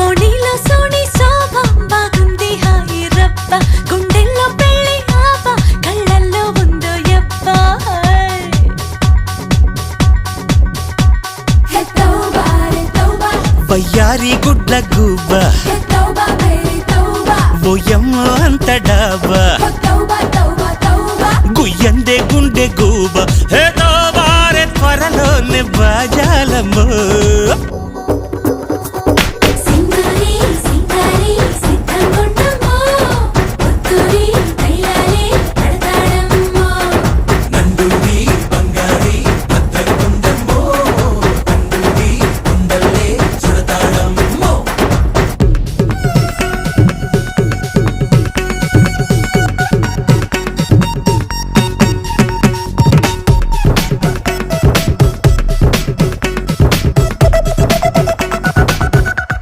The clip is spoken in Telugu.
ఓణిలో సోని శోభ బాగుంది హాయి రబ్బ గుండెల్లో పెళ్ళి ఆవ కళ్ళల్లో ఉందో యబ్బ వయ్యారి గుడ్ల గుబ్బ ఓయమ్మో అంత డాబా గుయ్యందే గుండె గూబ హే తోబారే త్వరలోనే బాజాలమ్మో